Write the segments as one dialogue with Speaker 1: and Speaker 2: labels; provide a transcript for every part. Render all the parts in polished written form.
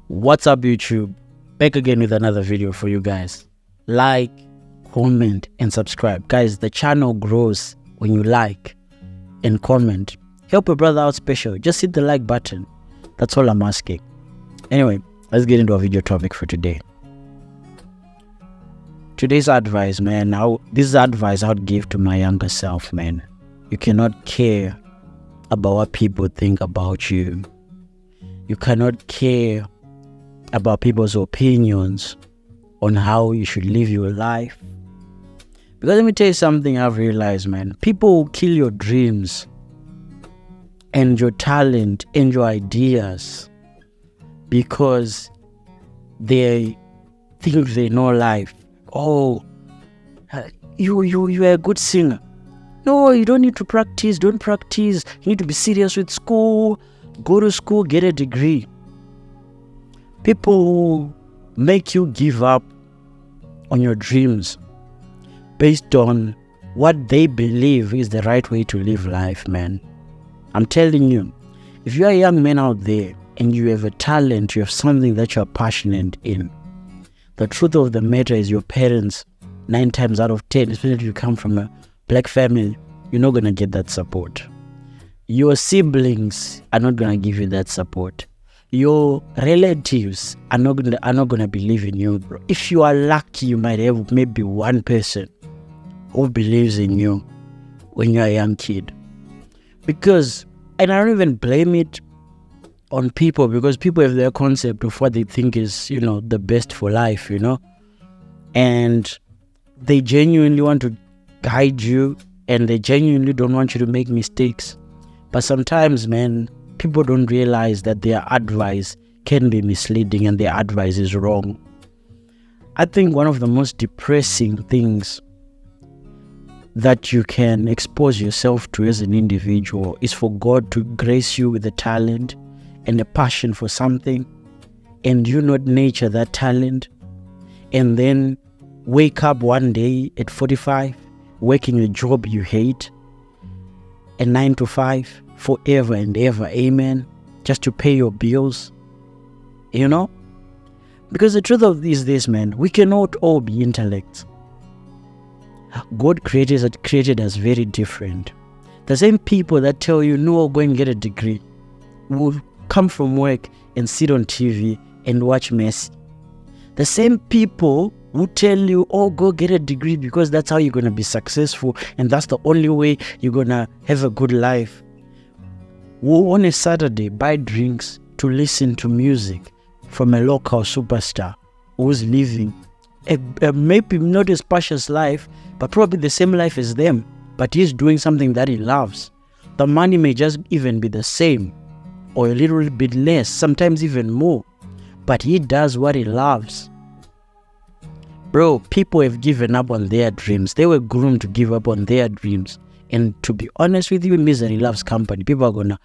Speaker 1: What's up, YouTube? Back again with another video for you guys. Like, comment, and subscribe. Guys, the channel grows when you like and comment. Help a brother out special. Just hit the like button. That's all I'm asking. Anyway, let's get into our video topic for today. Today's advice, man. This is advice I would give to my younger self, man. You cannot care about what people think about you. You cannot care about people's opinions on how you should live your life. Because let me tell you something I've realized, man. People will kill your dreams and your talent and your ideas because they think they know life. Oh, you're a good singer. No, you don't need to practice. Don't practice. You need to be serious with school. Go to school, get a degree. People make you give up on your dreams based on what they believe is the right way to live life, man. I'm telling you, if you're a young man out there and you have a talent, you have something that you're passionate in, the truth of the matter is your parents, 9 times out of 10, especially if you come from a black family, you're not going to get that support. Your siblings are not going to give you that support. Your relatives are not gonna believe in you, bro. If you are lucky, you might have maybe one person who believes in you when you're a young kid. And I don't even blame it on people, because people have their concept of what they think is, the best for life, and they genuinely want to guide you, and they genuinely don't want you to make mistakes. But sometimes, man, people don't realize that their advice can be misleading and their advice is wrong. I think one of the most depressing things that you can expose yourself to as an individual is for God to grace you with a talent and a passion for something, and you not nurture that talent, and then wake up one day at 45 working a job you hate, a 9 to 5, forever and ever, amen, just to pay your bills, because the truth of this, man, we cannot all be intellects. God created us very different. The same people that tell you, no, go and get a degree, will come from work and sit on TV and watch Messi. The same people who tell you, oh, go get a degree because that's how you're going to be successful and that's the only way you're going to have a good life, will on a Saturday buy drinks to listen to music from a local superstar who's living a maybe not as spacious life, but probably the same life as them, but he's doing something that he loves. The money may just even be the same or a little bit less, sometimes even more, but he does what he loves. Bro, people have given up on their dreams. They were groomed to give up on their dreams. And to be honest with you, misery loves company. People are going to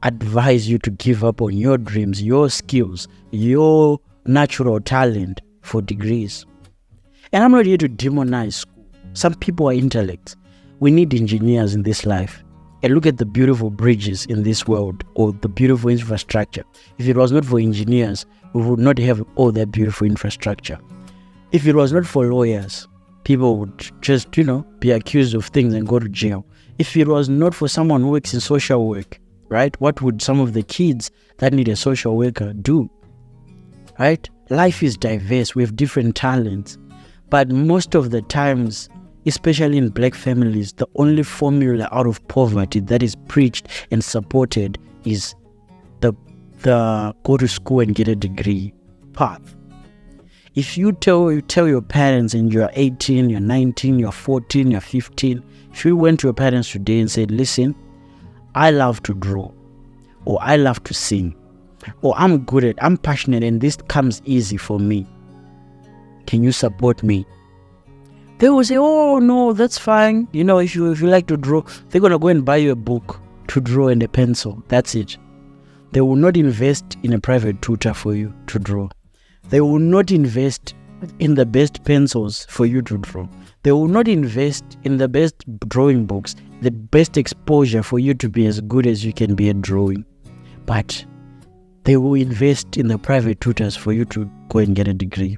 Speaker 1: advise you to give up on your dreams, your skills, your natural talent for degrees. And I'm not here to demonize school. Some people are intellects. We need engineers in this life. And look at the beautiful bridges in this world, or the beautiful infrastructure. If it was not for engineers, we would not have all that beautiful infrastructure. If it was not for lawyers, people would just, be accused of things and go to jail. If it was not for someone who works in social work, right? What would some of the kids that need a social worker do, right? Life is diverse. We have different talents. But most of the times, especially in black families, the only formula out of poverty that is preached and supported is the go to school and get a degree path. If you tell your parents and you're 18, you're 19, you're 14, you're 15, if you went to your parents today and said, listen, I love to draw, or I love to sing, or I'm passionate and this comes easy for me, can you support me? They will say, oh no, that's fine. If you like to draw, they're going to go and buy you a book to draw and a pencil. That's it. They will not invest in a private tutor for you to draw. They will not invest in the best pencils for you to draw. They will not invest in the best drawing books, the best exposure for you to be as good as you can be at drawing. But They will invest in the private tutors for you to go and get a degree.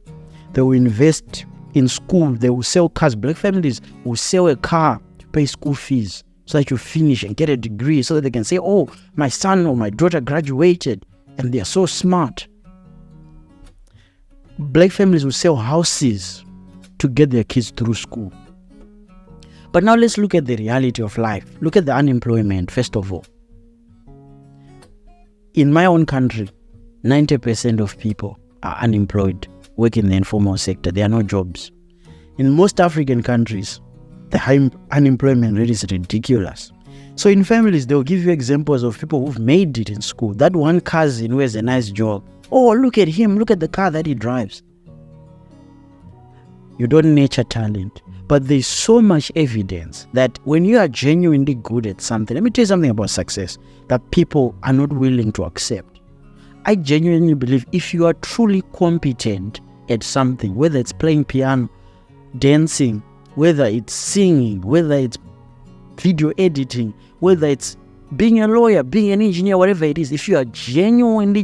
Speaker 1: They will invest in school. They will sell cars. Black families will sell a car to pay school fees so that you finish and get a degree so that they can say, oh, my son or my daughter graduated and they are so smart. Black families will sell houses to get their kids through school. But now let's look at the reality of life. Look at the unemployment, first of all. In my own country, 90% of people are unemployed, work in the informal sector. There are no jobs. In most African countries, the high unemployment rate is ridiculous. So in families, they'll give you examples of people who've made it in school. That one cousin who has a nice job. Oh, look at him. Look at the car that he drives. You don't nurture talent. But there's so much evidence that when you are genuinely good at something, let me tell you something about success that people are not willing to accept. I genuinely believe if you are truly competent at something, whether it's playing piano, dancing, whether it's singing, whether it's video editing, whether it's being a lawyer, being an engineer, whatever it is, if you are genuinely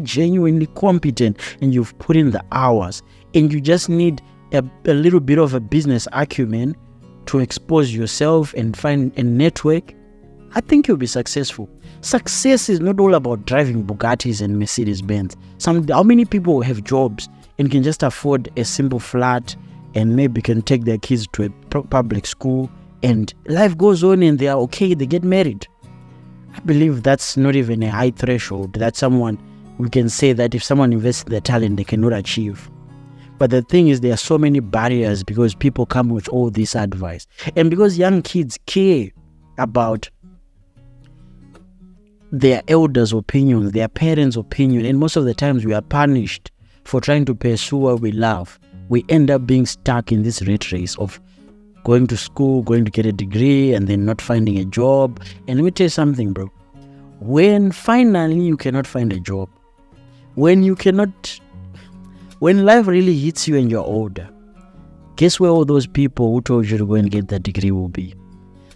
Speaker 1: competent and you've put in the hours and you just need a little bit of a business acumen to expose yourself and find a network, I think you'll be successful. Success is not all about driving Bugattis and Mercedes-Benz. How many people have jobs and can just afford a simple flat and maybe can take their kids to a public school and life goes on and they are okay, they get married? I believe that's not even a high threshold. That's someone we can say that if someone invests in their talent, they cannot achieve. But the thing is, there are so many barriers because people come with all this advice. And because young kids care about their elders' opinion, their parents' opinion, and most of the times we are punished for trying to pursue what we love, we end up being stuck in this rat race of going to school, going to get a degree, and then not finding a job. And let me tell you something, bro. When finally you cannot find a job, when life really hits you and you're older, guess where all those people who told you to go and get that degree will be?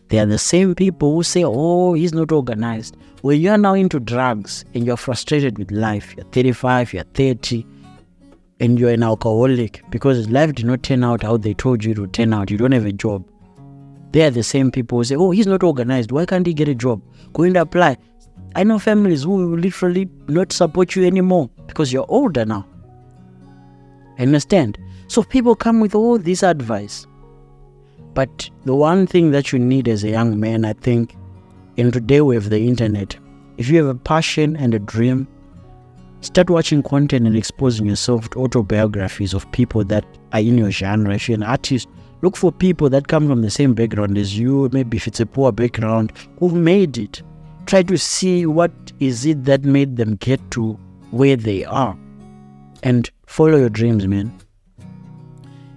Speaker 1: They are the same people who say, oh, he's not organized. When you are now into drugs and you're frustrated with life, you're 35, you're 30, and you're an alcoholic because life did not turn out how they told you to turn out, you don't have a job. They are the same people who say, oh, he's not organized. Why can't he get a job? Go and apply. I know families who will literally not support you anymore because you're older now. Understand? So people come with all this advice. But the one thing that you need as a young man, I think, and today we have the internet, if you have a passion and a dream, start watching content and exposing yourself to autobiographies of people that are in your genre. If you're an artist, look for people that come from the same background as you, maybe if it's a poor background, who've made it. Try to see what is it that made them get to where they are. And follow your dreams, man.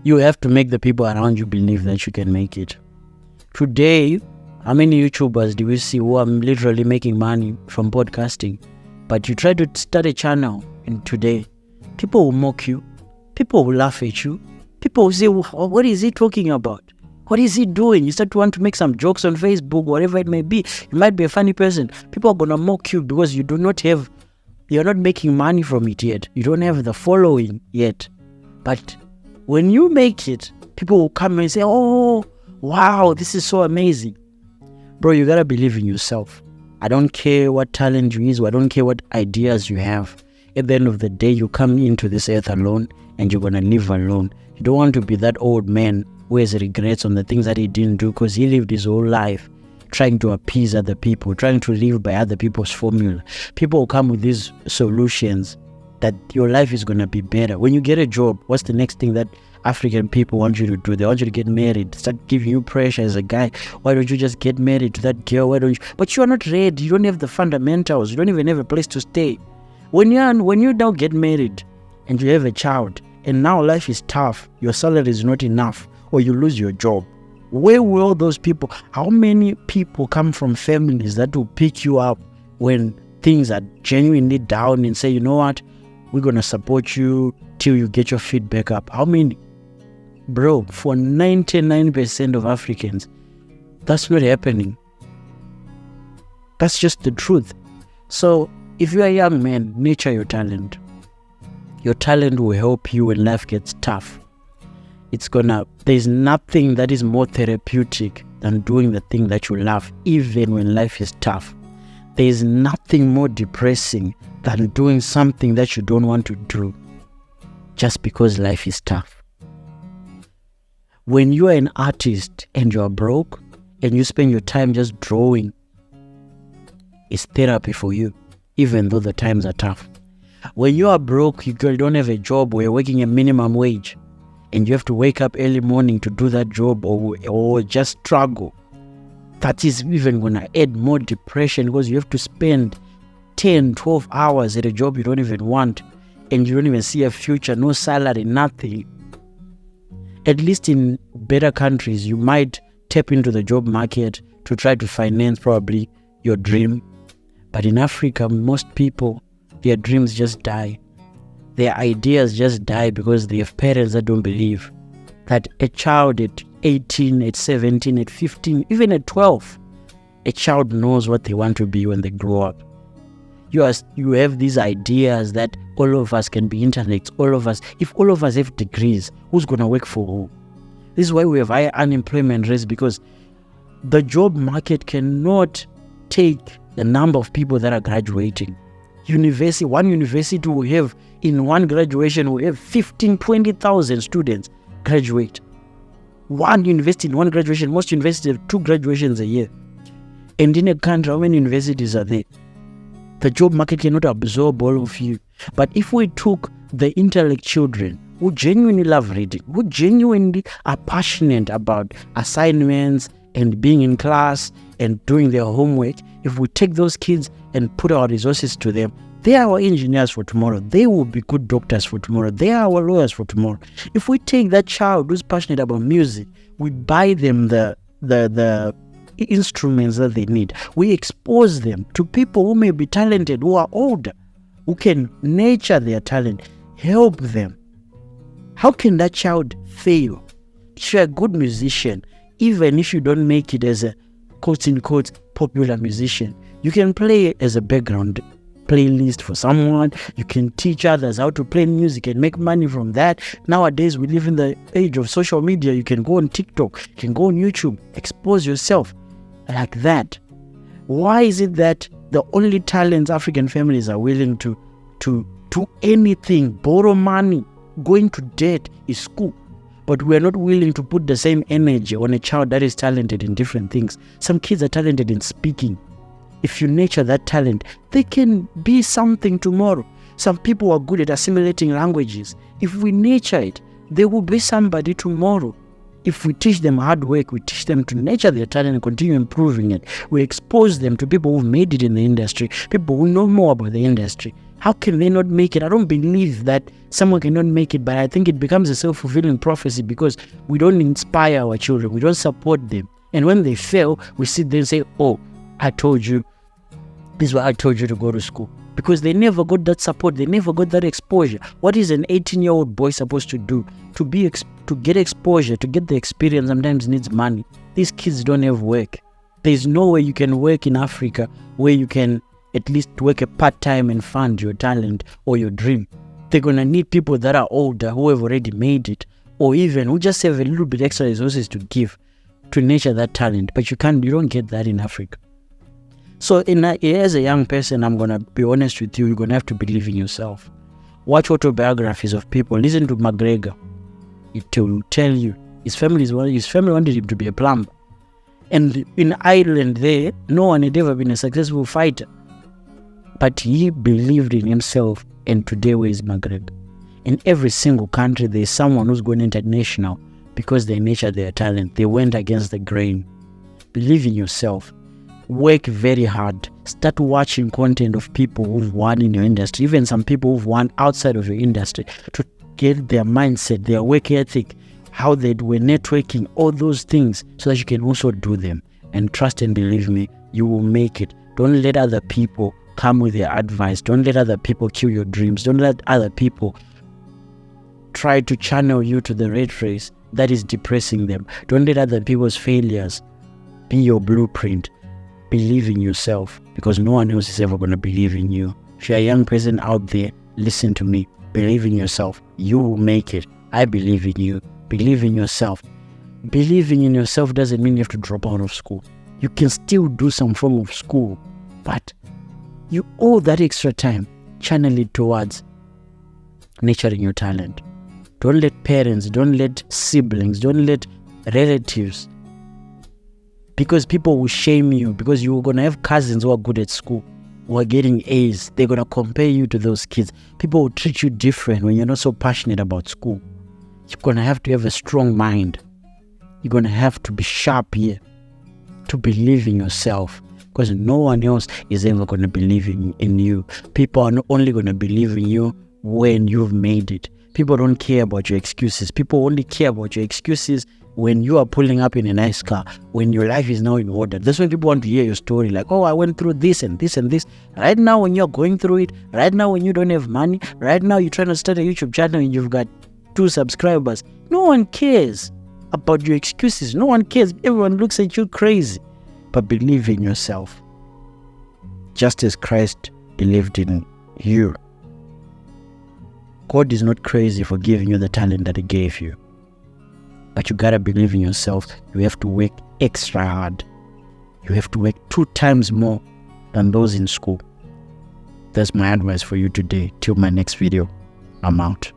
Speaker 1: You have to make the people around you believe that you can make it. Today, how many YouTubers do we see who are literally making money from podcasting? But you try to start a channel, and today, people will mock you. People will laugh at you. People will say, what is he talking about? What is he doing? You start to want to make some jokes on Facebook, whatever it may be. You might be a funny person. People are going to mock you because you're not making money from it yet. You don't have the following yet. But when you make it, people will come and say, oh, wow, this is so amazing. Bro, you got to believe in yourself. I don't care what talent you use. I don't care what ideas you have. At the end of the day, you come into this earth alone and you're going to live alone. You don't want to be that old man who has regrets on the things that he didn't do because he lived his whole life trying to appease other people, trying to live by other people's formula. People will come with these solutions that your life is going to be better. When you get a job, what's the next thing that African people want you to do? They want you to get married, start giving you pressure as a guy. Why don't you just get married to that girl? Why don't you? But you are not ready. You don't have the fundamentals. You don't even have a place to stay. When you now get married and you have a child and now life is tough, your salary is not enough, or you lose your job, where will all those people? How many people come from families that will pick you up when things are genuinely down and say, you know what, we're going to support you till you get your feet back up? How many? Bro, for 99% of Africans, that's not happening. That's just the truth. So If you are a young man, nurture your talent. Your talent will help you when life gets tough. There's nothing that is more therapeutic than doing the thing that you love, even when life is tough. There's nothing more depressing than doing something that you don't want to do just because life is tough. When you are an artist and you are broke and you spend your time just drawing, it's therapy for you, even though the times are tough. When you are broke, you don't have a job or you're working a minimum wage and you have to wake up early morning to do that job or just struggle, that is even going to add more depression, because you have to spend 10, 12 hours at a job you don't even want and you don't even see a future, no salary, nothing. At least in better countries, you might tap into the job market to try to finance probably your dream. But in Africa, most people, their dreams just die. Their ideas just die because they have parents that don't believe that a child at 18, at 17, at 15, even at 12, a child knows what they want to be when they grow up. You have these ideas that all of us can be intellects, all of us. If all of us have degrees, who's going to work for who? This is why we have high unemployment rates, because the job market cannot take the number of people that are graduating. One university will have, in one graduation, will have 15, 20,000 students graduate. One university in one graduation, most universities have 2 graduations a year. And in a country, how many universities are there? The job market cannot absorb all of you. But if we took the intellect children who genuinely love reading, who genuinely are passionate about assignments and being in class and doing their homework, if we take those kids and put our resources to them, they are our engineers for tomorrow. They will be good doctors for tomorrow. They are our lawyers for tomorrow. If we take that child who's passionate about music, we buy them the instruments that they need. We expose them to people who may be talented, who are older, who can nurture their talent, help them. How can that child fail? If you're a good musician, even if you don't make it as a quote-unquote popular musician, you can play as a background playlist for someone. You can teach others how to play music and make money from that. Nowadays, we live in the age of social media. You can go on TikTok, you can go on YouTube, expose yourself like that. Why is it that the only talents African families are willing to do anything, borrow money, going to debt is school? But we are not willing to put the same energy on a child that is talented in different things. Some kids are talented in speaking. If you nurture that talent, they can be something tomorrow. Some people are good at assimilating languages. If we nurture it, they will be somebody tomorrow. If we teach them hard work, we teach them to nurture their talent and continue improving it. We expose them to people who've made it in the industry, people who know more about the industry. How can they not make it? I don't believe that someone cannot make it, but I think it becomes a self-fulfilling prophecy because we don't inspire our children. We don't support them. And when they fail, we sit there and say, oh, I told you. This is why I told you to go to school. Because they never got that support. They never got that exposure. What is an 18-year-old boy supposed to do? To get exposure, to get the experience, sometimes needs money. These kids don't have work. There's no way you can work in Africa where you can at least work a part-time and fund your talent or your dream. They're going to need people that are older, who have already made it, or even who just have a little bit extra resources to give to nurture that talent. But you don't get that in Africa. So as a young person, I'm going to be honest with you, you're going to have to believe in yourself. Watch autobiographies of people. Listen to McGregor. It will tell you his family wanted him to be a plumber. And in Ireland there, no one had ever been a successful fighter. But he believed in himself, and today where is McGregor? In every single country, there's someone who's going international because they nurtured their talent. They went against the grain. Believe in yourself. Work very hard. Start watching content of people who've won in your industry, even some people who've won outside of your industry, to get their mindset, their work ethic, how they were networking, all those things, so that you can also do them. And trust and believe me, you will make it. Don't let other people come with their advice. Don't let other people kill your dreams. Don't let other people try to channel you to the rat race that is depressing them. Don't let other people's failures be your blueprint. Believe in yourself, because no one else is ever going to believe in you. If you're a young person out there, listen to me. Believe in yourself. You will make it. I believe in you. Believe in yourself. Believing in yourself doesn't mean you have to drop out of school. You can still do some form of school, but you owe that extra time, channel it towards nurturing your talent. Don't let parents, don't let siblings, don't let relatives, because people will shame you, because you're going to have cousins who are good at school, who are getting A's. They're going to compare you to those kids. People will treat you different when you're not so passionate about school. You're going to have a strong mind. You're going to have to be sharp here to believe in yourself, because no one else is ever going to believe in you. People are not only going to believe in you when you've made it. People don't care about your excuses. People only care about your excuses when you are pulling up in a nice car, when your life is now in order. That's when people want to hear your story, like, oh, I went through this and this and this. Right now, when you're going through it, right now when you don't have money, right now you're trying to start a YouTube channel and you've got 2 subscribers. No one cares about your excuses. No one cares. Everyone looks at you crazy. But believe in yourself, just as Christ believed in you. God is not crazy for giving you the talent that He gave you. But you gotta believe in yourself. You have to work extra hard. You have to work 2 times more than those in school. That's my advice for you today. Till my next video, I'm out.